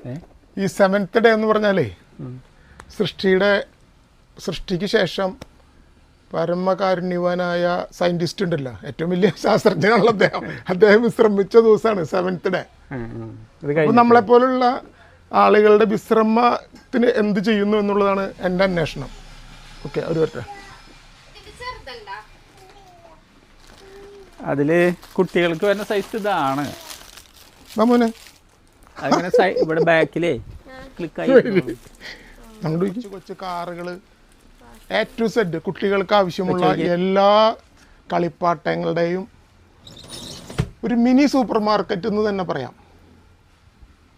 ഈ 7th day എന്ന് പറഞ്ഞാലേ സൃഷ്ടിക്ക് ശേഷം പരമകാരുണ്യവാനായ സയന്റിസ്റ്റ് ഉണ്ടല്ലോ, ഏറ്റവും വലിയ ശാസ്ത്രജ്ഞനാണല്ലോ അദ്ദേഹം വിശ്രമിച്ച ദിവസമാണ് 7th ഡേ. അപ്പോൾ നമ്മളെപ്പോലുള്ള ആളുകളുടെ വിശ്രമത്തിന് എന്ത് ചെയ്യുന്നു എന്നുള്ളതാണ് എൻ്റെ അന്വേഷണം. ഓക്കെ, ഒരു പറ്റേ അതില് കുട്ടികൾക്ക് വരുന്ന സൈസ് ഇതാണ് മോനെ. അങ്ങനെ ഇവിടെ ബാക്കിലേ ക്ലിക്കായി നമ്മുടെ കൊച്ചു കാറുകള് A to Z കുട്ടികൾക്ക് ആവശ്യമുള്ള എല്ലാ കളിപ്പാട്ടങ്ങളുടെയും ഒരു മിനി സൂപ്പർ മാർക്കറ്റ് എന്ന് തന്നെ പറയാം.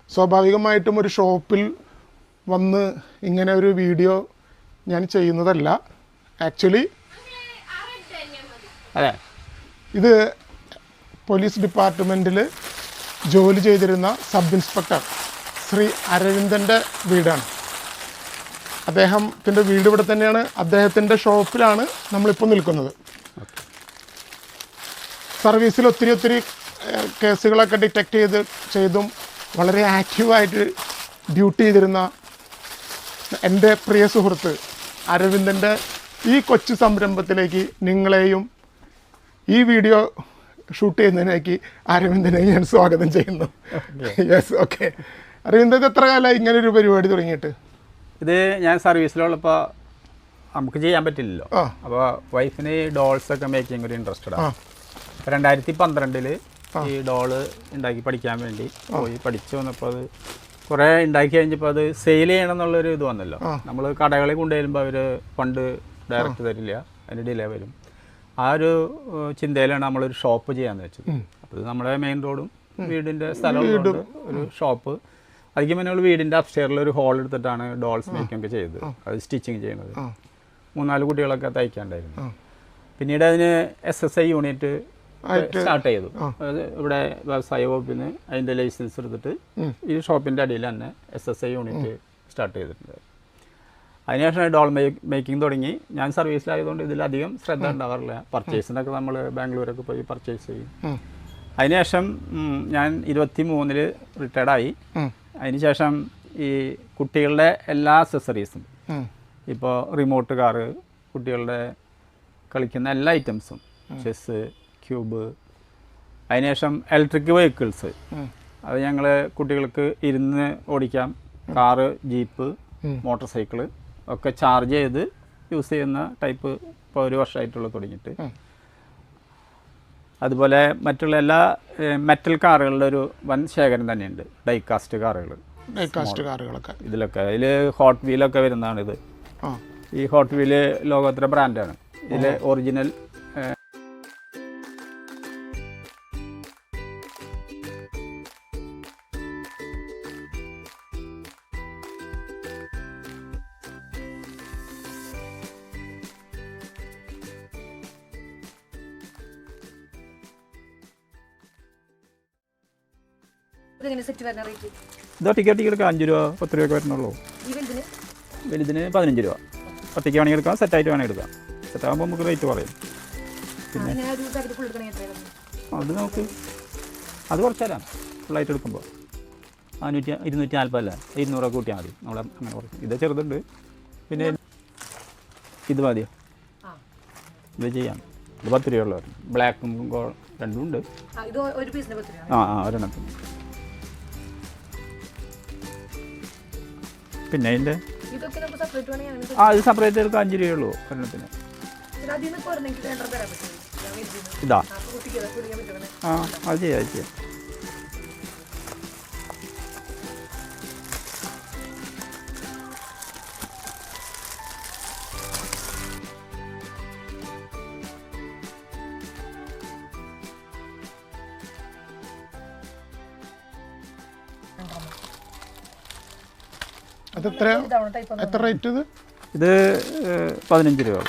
സ്വാഭാവികമായിട്ടും ഒരു ഷോപ്പിൽ വന്ന് ഇങ്ങനെ ഒരു വീഡിയോ ഞാൻ ചെയ്യുന്നതല്ല. ആക്ച്വലി ഇത് പോലീസ് ഡിപ്പാർട്ട്മെൻറ്റിൽ ജോലി ചെയ്തിരുന്ന സബ് ഇൻസ്പെക്ടർ ശ്രീ അരവിന്ദൻ്റെ വീടാണ്. അദ്ദേഹത്തിൻ്റെ വീട് ഇവിടെ തന്നെയാണ്. അദ്ദേഹത്തിൻ്റെ ഷോപ്പിലാണ് നമ്മളിപ്പോൾ നിൽക്കുന്നത്. സർവീസിൽ ഒത്തിരി കേസുകളൊക്കെ ഡിറ്റക്റ്റ് ചെയ്തും വളരെ ആക്റ്റീവായിട്ട് ഡ്യൂട്ടി ചെയ്തിരുന്ന എൻ്റെ പ്രിയ സുഹൃത്ത് അരവിന്ദൻ്റെ ഈ കൊച്ചു സംരംഭത്തിലേക്ക് നിങ്ങളെയും ഈ വീഡിയോ ഷൂട്ട് ചെയ്യുന്നതിലേക്ക് അരവിന്ദനെയും ഞാൻ സ്വാഗതം ചെയ്യുന്നു. Yes, okay. അരവിന്ദൻ, എത്ര കാലമായി ഇങ്ങനൊരു പരിപാടി തുടങ്ങിയിട്ട്? ഇത് ഞാൻ സർവീസിലുള്ളപ്പോൾ നമുക്ക് ചെയ്യാൻ പറ്റില്ലല്ലോ. അപ്പോൾ വൈഫിന് ഡോൾസൊക്കെ മേക്കിംഗ് ഒരു ഇൻട്രസ്റ്റഡാണ്. 2012 ഈ ഡോള് ഉണ്ടാക്കി പഠിക്കാൻ വേണ്ടി പോയി പഠിച്ചു വന്നപ്പോൾ അത് കുറേ ഉണ്ടാക്കി കഴിഞ്ഞപ്പോൾ അത് സെയിൽ ചെയ്യണം എന്നുള്ളൊരു ഇത് വന്നല്ലോ. നമ്മൾ കടകളിൽ കൊണ്ടുവരുമ്പോൾ അവർ ഫണ്ട് ഡയറക്റ്റ് തരില്ല, അതിന് ഡിലേ വരും. ആ ഒരു ചിന്തയിലാണ് നമ്മളൊരു ഷോപ്പ് ചെയ്യാമെന്ന് വെച്ചത്. അപ്പോൾ നമ്മുടെ മെയിൻ റോഡും വീടിൻ്റെ സ്ഥലവും ഒരു ഷോപ്പ്. അതിന് മുന്നേ വീടിൻ്റെ അപ്സ്റ്റെയറിൽ ഒരു ഹോൾ എടുത്തിട്ടാണ് ഡോൾസ് മേക്കിംഗ് ഒക്കെ ചെയ്തത്. അത് സ്റ്റിച്ചിങ് ചെയ്യുന്നത് 3-4 കുട്ടികളൊക്കെ തയ്ക്കാണ്ടായിരുന്നു. പിന്നീട് അതിന് SSI യൂണിറ്റ് സ്റ്റാർട്ട് ചെയ്തു. ഇവിടെ വ്യവസായ വകുപ്പിൽ നിന്ന് അതിൻ്റെ ലൈസൻസ് എടുത്തിട്ട് ഈ ഷോപ്പിൻ്റെ അടിയിൽ തന്നെ SSI യൂണിറ്റ് സ്റ്റാർട്ട് ചെയ്തിട്ടുണ്ട്. അതിനുശേഷം ഡോൾ മേക്കിംഗ് തുടങ്ങി. ഞാൻ സർവീസിലായതുകൊണ്ട് ഇതിലധികം ശ്രദ്ധ ഉണ്ടാകാറില്ല. പർച്ചേസിനൊക്കെ നമ്മൾ ബാംഗ്ലൂരൊക്കെ പോയി പർച്ചേസ് ചെയ്യും. അതിനുശേഷം ഞാൻ 23 റിട്ടയർഡായി. അതിനുശേഷം ഈ കുട്ടികളുടെ എല്ലാ അക്സസറീസും, ഇപ്പോൾ റിമോട്ട് കാറ്, കുട്ടികളുടെ കളിക്കുന്ന എല്ലാ ഐറ്റംസും, ചെസ്സ്, ക്യൂബ്, അതിനുശേഷം ഇലക്ട്രിക് വെഹിക്കിൾസ്, അത് ഞങ്ങൾ കുട്ടികൾക്ക് ഇരുന്ന് ഓടിക്കാം. കാറ്, ജീപ്പ്, മോട്ടോർ സൈക്കിള് ഒക്കെ ചാർജ് ചെയ്ത് യൂസ് ചെയ്യുന്ന ടൈപ്പ് ഇപ്പോൾ 1 വർഷമായിട്ടുള്ള തുടങ്ങിയിട്ട്. അതുപോലെ മറ്റുള്ള എല്ലാ മെറ്റൽ കാറുകളുടെ ഒരു വൻ ശേഖരം തന്നെയുണ്ട്. ഡൈകാസ്റ്റ് കാറുകളൊക്കെ ഇതിലൊക്കെ. അതിൽ ഹോട്ട് വീലൊക്കെ വരുന്നതാണിത്. ഈ ഹോട്ട് വീല് ലോകോത്തര ബ്രാൻഡാണ്. ഇതിൽ ഒറിജിനൽ ഇത് ഒറ്റയ്ക്ക് 5 രൂപ 10 രൂപയൊക്കെ വരുന്നുള്ളൂ. വലുതിന് 15 രൂപ. ഒറ്റയ്ക്ക് വേണമെങ്കിൽ എടുക്കാം, സെറ്റായിട്ട് വേണമെങ്കിൽ എടുക്കാം. സെറ്റാകുമ്പോൾ നമുക്ക് റേറ്റ് പറയും. പിന്നെ അത് നമുക്ക് അത് കുറച്ചാലാം ഫുള്ളായിട്ട് എടുക്കുമ്പോൾ 240 അല്ല 200 കൂട്ടിയാൽ മതി. നമ്മൾ അങ്ങനെ കുറച്ച്. ഇത് ചെറുതുണ്ട്. പിന്നെ ഇത് മതിയോ? ഇത് ചെയ്യാം. ഇത് 10 രൂപയുള്ള ബ്ലാക്കും രണ്ടും ഉണ്ട്. ഒരെണ്ണത്തിന്. പിന്നെ അതിൻ്റെ ഇത് സെപ്പറേറ്റ് എടുക്കാൻ 5 രൂപയുള്ളൂ ഒരെണ്ണത്തിന്. ഇതാ അത് ചെയ്യാം. എത്ര റേറ്റ്? ഇത് 15 രൂപ.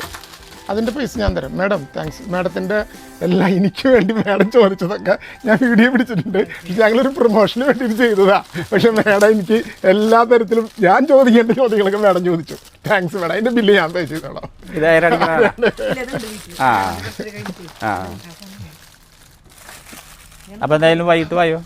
അതിൻ്റെ പൈസ ഞാൻ തരാം. Madam, thanks. മാഡത്തിൻ്റെ എല്ലാം എനിക്ക് വേണ്ടി മാഡം ചോദിച്ചതൊക്കെ ഞാൻ വീഡിയോ പിടിച്ചിട്ടുണ്ട്. ഞങ്ങളൊരു പ്രൊമോഷന് വേണ്ടിയിട്ട് ചെയ്തതാണ്. പക്ഷേ മാഡം എനിക്ക് എല്ലാ തരത്തിലും ഞാൻ ചോദിക്കേണ്ട ചോദ്യങ്ങളൊക്കെ മാഡം ചോദിച്ചു. Thanks madam. അതിൻ്റെ ബില്ല് ഞാൻ പേ ചെയ്തോളാം. അപ്പോൾ എന്തായാലും വൈകിട്ട് വായോ.